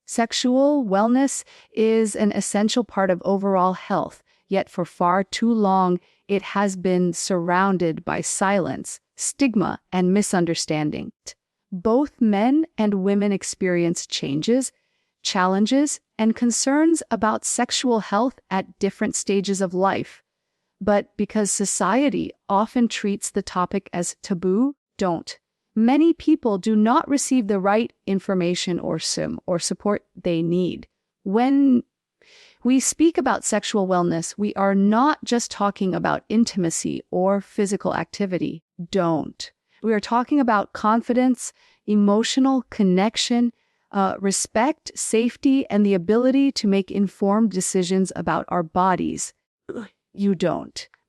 Sexual wellness is an essential part of overall health, yet for far too long, it has been surrounded by silence, stigma, and misunderstanding. Both men and women experience changes, challenges, and concerns about sexual health at different stages of life. But because society often treats the topic as taboo, many people do not receive the right information or support they need. When we speak about sexual wellness, we are not just talking about intimacy or physical activity. We are talking about confidence, emotional connection, respect, safety, and the ability to make informed decisions about our bodies.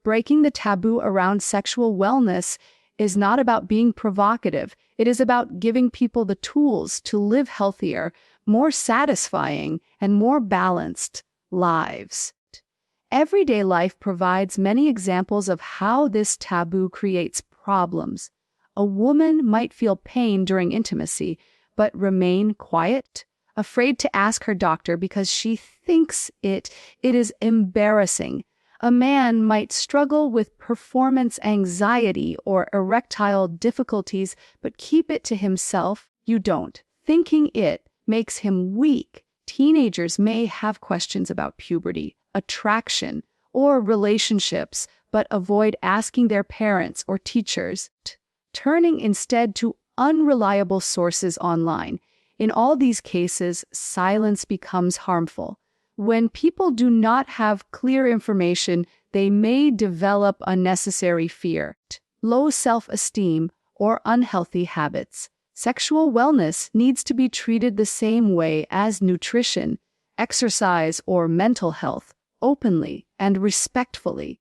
Breaking the taboo around sexual wellness is not about being provocative. It is about giving people the tools to live healthier, more satisfying, and more balanced lives. Everyday life provides many examples of how this taboo creates problems. A woman might feel pain during intimacy, but remain quiet, afraid to ask her doctor because she thinks it is embarrassing. A man might struggle with performance anxiety or erectile difficulties, but keep it to himself. Thinking it makes him weak. Teenagers may have questions about puberty, attraction, or relationships, but avoid asking their parents or teachers, turning instead to unreliable sources online. In all these cases, silence becomes harmful. When people do not have clear information, they may develop unnecessary fear, low self-esteem, or unhealthy habits. Sexual wellness needs to be treated the same way as nutrition, exercise, or mental health, openly and respectfully.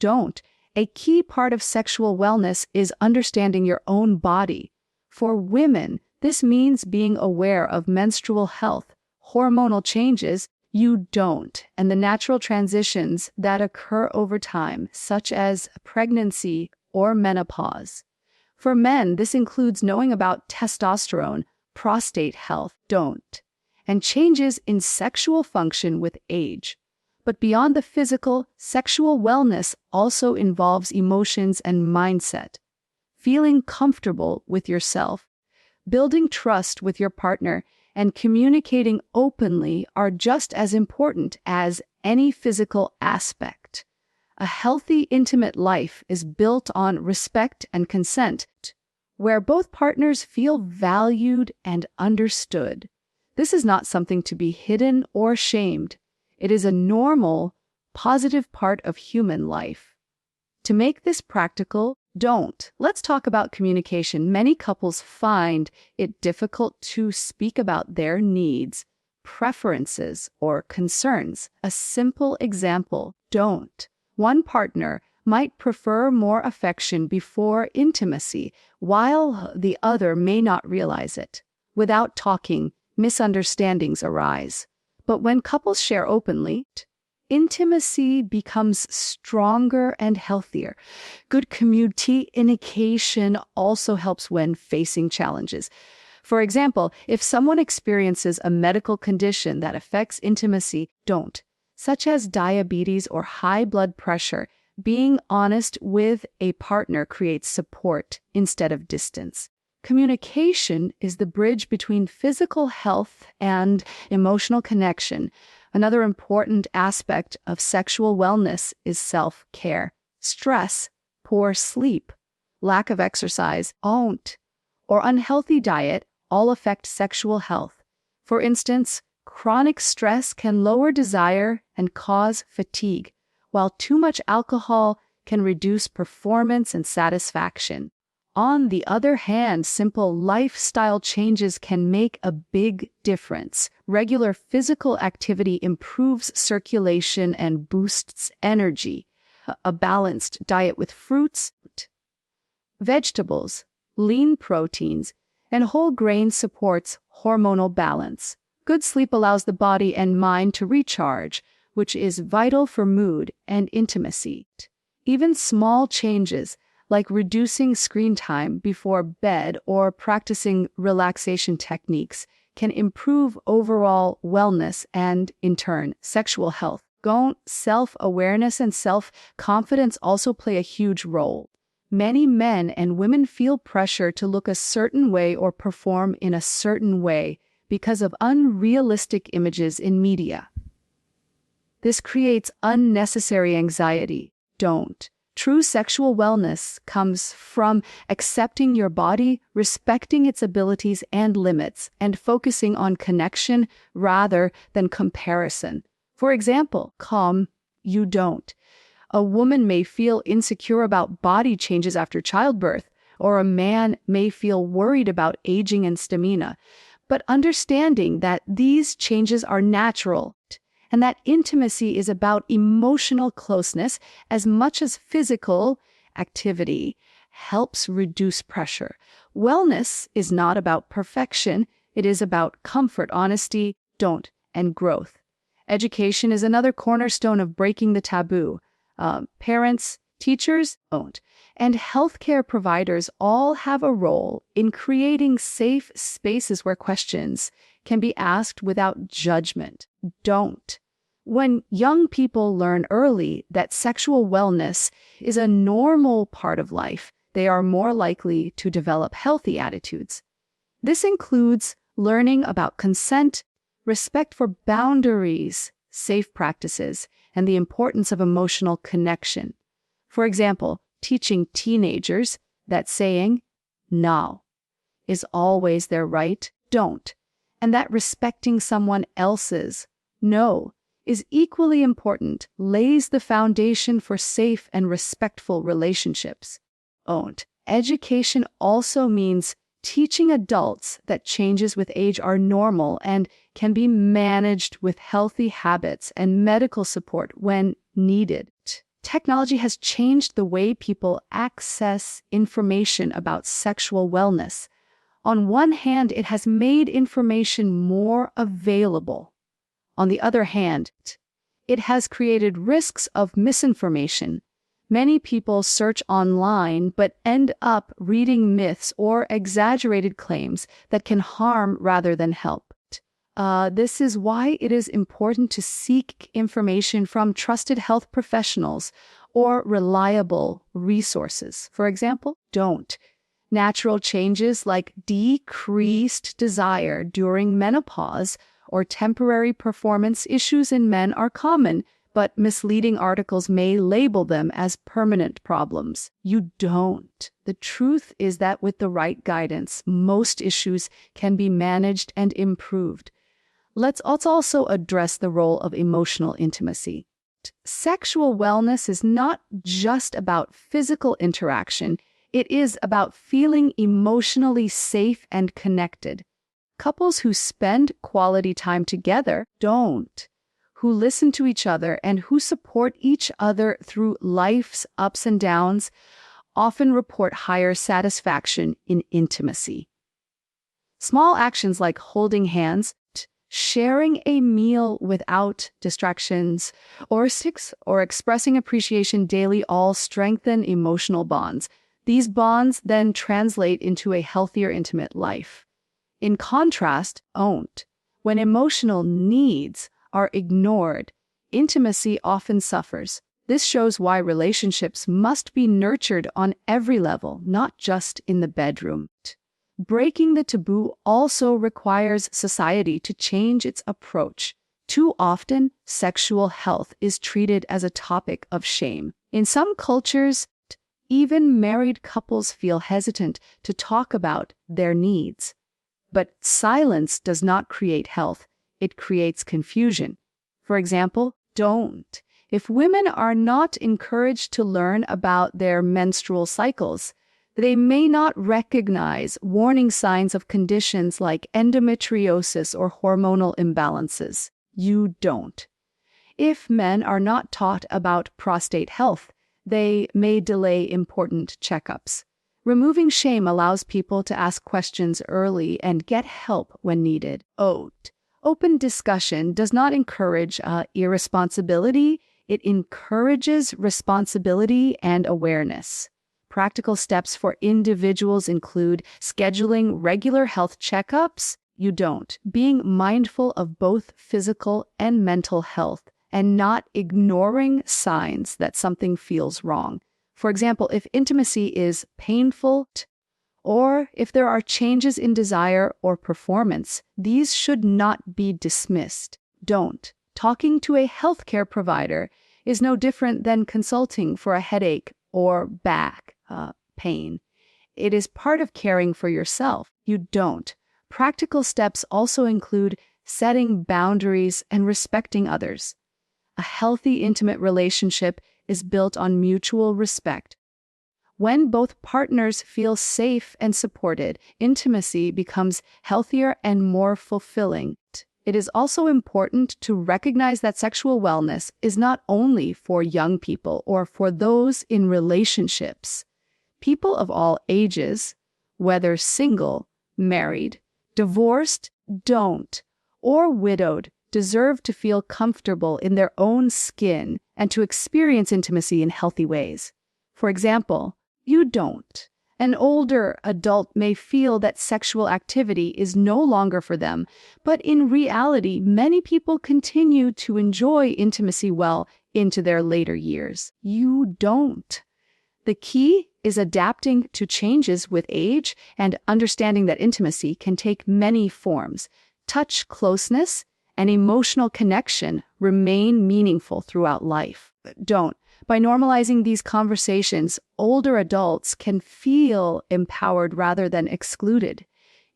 A key part of sexual wellness is understanding your own body. For women, this means being aware of menstrual health, hormonal changes, and the natural transitions that occur over time, such as pregnancy or menopause. For men, this includes knowing about testosterone, prostate health, and changes in sexual function with age. But beyond the physical, sexual wellness also involves emotions and mindset. Feeling comfortable with yourself, building trust with your partner, and communicating openly are just as important as any physical aspect. A healthy, intimate life is built on respect and consent, where both partners feel valued and understood. This is not something to be hidden or shamed. It is a normal, positive part of human life. To make this practical, let's talk about communication. Many couples find it difficult to speak about their needs, preferences, or concerns. A simple example, one partner might prefer more affection before intimacy, while the other may not realize it. Without talking, misunderstandings arise. But when couples share openly, intimacy becomes stronger and healthier. Good communication also helps when facing challenges. For example, if someone experiences a medical condition that affects intimacy, such as diabetes or high blood pressure, being honest with a partner creates support instead of distance. Communication is the bridge between physical health and emotional connection. Another important aspect of sexual wellness is self-care. Stress, poor sleep, lack of exercise, or unhealthy diet all affect sexual health. For instance, chronic stress can lower desire and cause fatigue, while too much alcohol can reduce performance and satisfaction. On the other hand, simple lifestyle changes can make a big difference. Regular physical activity improves circulation and boosts energy. A balanced diet with fruits, vegetables, lean proteins, and whole grains supports hormonal balance. Good sleep allows the body and mind to recharge, which is vital for mood and intimacy. Even small changes, like reducing screen time before bed or practicing relaxation techniques, can improve overall wellness and, in turn, sexual health. Self-awareness and self-confidence also play a huge role. Many men and women feel pressure to look a certain way or perform in a certain way because of unrealistic images in media. This creates unnecessary anxiety. True sexual wellness comes from accepting your body, respecting its abilities and limits, and focusing on connection rather than comparison. For example, you don't. A woman may insecure about body changes after childbirth, or a man may feel worried about aging and stamina. But understanding that these changes are natural and that intimacy is about emotional closeness as much as physical activity helps reduce pressure. Wellness is not about perfection. It is about comfort, honesty, and growth. Education is another cornerstone of breaking the taboo. Parents, teachers, and healthcare providers all have a role in creating safe spaces where questions can be asked without judgment. When young people learn early that sexual wellness is a normal part of life, they are more likely to develop healthy attitudes. This includes learning about consent, respect for boundaries, safe practices, and the importance of emotional connection. For example, teaching teenagers that saying no is always their right, and that respecting someone else's no is equally important lays the foundation for safe and respectful relationships. Education also means teaching adults that changes with age are normal and can be managed with healthy habits and medical support when needed. Technology has changed the way people access information about sexual wellness. On one hand, it has made information more available. On the other hand, it has created risks of misinformation. Many people search online but end up reading myths or exaggerated claims that can harm rather than help. This is why it is important to seek information from trusted health professionals or reliable resources. For example, natural changes like decreased desire during menopause or temporary performance issues in men are common, but misleading articles may label them as permanent problems. You don't. The truth is that with the right guidance, most issues can be managed and improved. Let's also address the role of emotional intimacy. Sexual wellness is not just about physical interaction. It is about feeling emotionally safe and connected. Couples who spend quality time together who listen to each other and who support each other through life's ups and downs often report higher satisfaction in intimacy. Small actions like holding hands, sharing a meal without distractions, or expressing appreciation daily all strengthen emotional bonds. These bonds then translate into a healthier intimate life. In contrast, when emotional needs are ignored, intimacy often suffers. This shows why relationships must be nurtured on every level, not just in the bedroom. Breaking the taboo also requires society to change its approach. Too often, sexual health is treated as a topic of shame. In some cultures, even married couples feel hesitant to talk about their needs. But silence does not create health, it creates confusion. For example, if women are not encouraged to learn about their menstrual cycles, they may not recognize warning signs of conditions like endometriosis or hormonal imbalances. If men are not taught about prostate health, they may delay important checkups. Removing shame allows people to ask questions early and get help when needed. Open discussion does not encourage irresponsibility. It encourages responsibility and awareness. Practical steps for individuals include scheduling regular health checkups, You don't. Being mindful of both physical and mental health and not ignoring signs that something feels wrong. For example, if intimacy is painful, or if there are changes in desire or performance, these should not be dismissed. Don't. Talking to a healthcare provider is no different than consulting for a headache or back pain. It is part of caring for yourself. You don't. Practical steps also include setting boundaries and respecting others. A healthy, intimate relationship is built on mutual respect. When both partners feel safe and supported, intimacy becomes healthier and more fulfilling. It is also important to recognize that sexual wellness is not only for young people or for those in relationships. People of all ages, whether single, married, divorced, or widowed, deserve to feel comfortable in their own skin and to experience intimacy in healthy ways. For example, you don't. An older adult may feel that sexual activity is no longer for them, but in reality, many people continue to enjoy intimacy well into their later years. You don't. The key is adapting to changes with age and understanding that intimacy can take many forms. Touch, closeness, and emotional connection remain meaningful throughout life. Don't. By normalizing these conversations, older adults can feel empowered rather than excluded.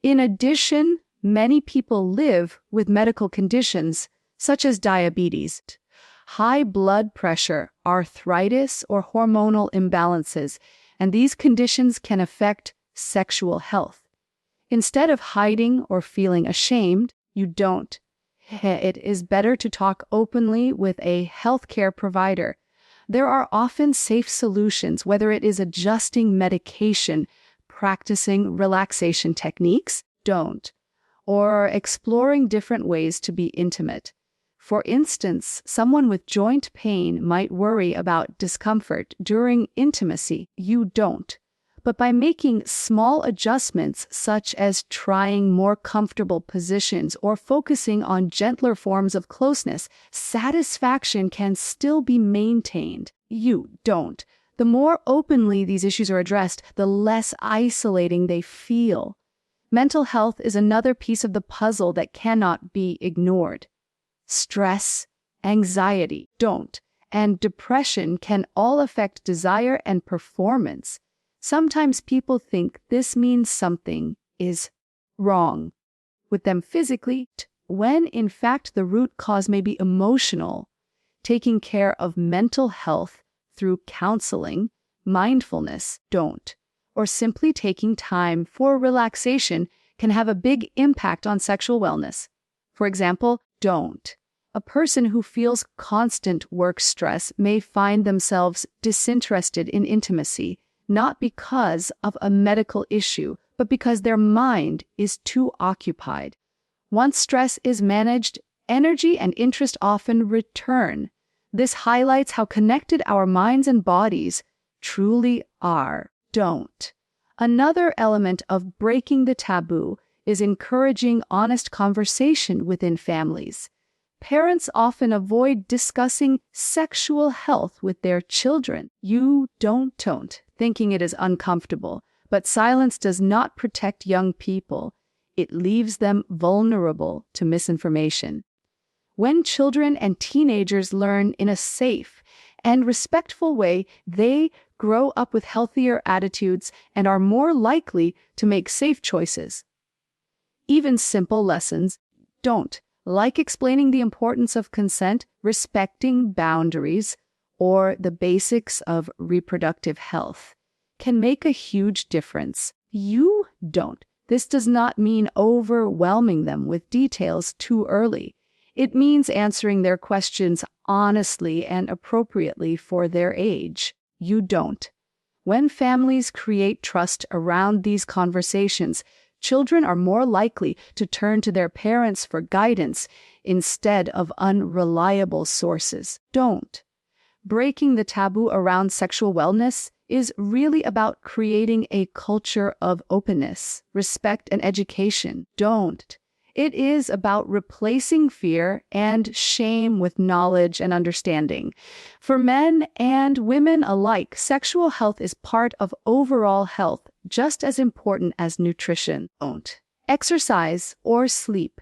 In addition, many people live with medical conditions such as diabetes, high blood pressure, arthritis, or hormonal imbalances, and these conditions can affect sexual health. Instead of hiding or feeling ashamed, you don't. It is better to talk openly with a healthcare provider. There are often safe solutions, whether it is adjusting medication, practicing relaxation techniques, or exploring different ways to be intimate. For instance, someone with joint pain might worry about discomfort during intimacy. You don't. But by making small adjustments, such as trying more comfortable positions or focusing on gentler forms of closeness, satisfaction can still be maintained. You don't. The more openly these issues are addressed, the less isolating they feel. Mental health is another piece of the puzzle that cannot be ignored. Stress, anxiety, and depression can all affect desire and performance. Sometimes people think this means something is wrong with them physically, when in fact the root cause may be emotional. Taking care of mental health through counseling, mindfulness, or simply taking time for relaxation can have a big impact on sexual wellness. For example, a person who feels constant work stress may find themselves disinterested in intimacy, not because of a medical issue, but because their mind is too occupied. Once stress is managed, energy and interest often return. This highlights how connected our minds and bodies truly are. Another element of breaking the taboo is encouraging honest conversation within families. Parents often avoid discussing sexual health with their children. You don't, thinking it is uncomfortable. But silence does not protect young people. It leaves them vulnerable to misinformation. When children and teenagers learn in a safe and respectful way, they grow up with healthier attitudes and are more likely to make safe choices. Even simple lessons, like explaining the importance of consent, respecting boundaries, or the basics of reproductive health, can make a huge difference. You don't. This does not mean overwhelming them with details too early. It means answering their questions honestly and appropriately for their age. You don't. When families create trust around these conversations, children are more likely to turn to their parents for guidance instead of unreliable sources. Breaking the taboo around sexual wellness is really about creating a culture of openness, respect, and education. It is about replacing fear and shame with knowledge and understanding. For men and women alike, sexual health is part of overall health, just as important as nutrition. Don't exercise or sleep.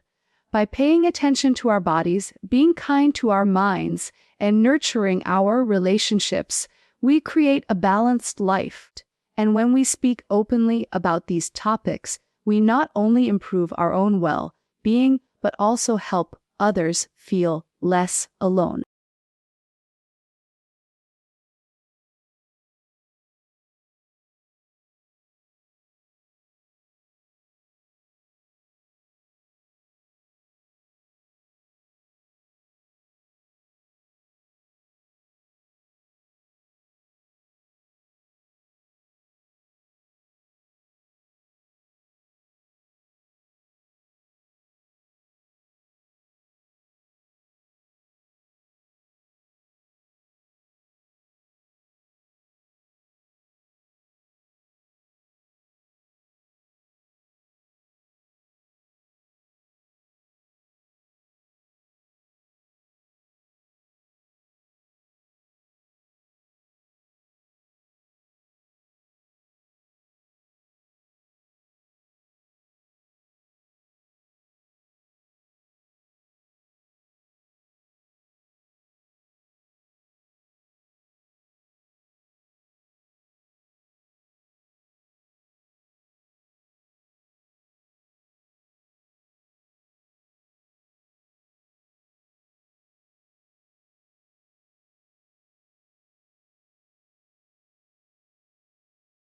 By paying attention to our bodies, being kind to our minds, and nurturing our relationships, we create a balanced life. And when we speak openly about these topics, we not only improve our own well-being, but also help others feel less alone.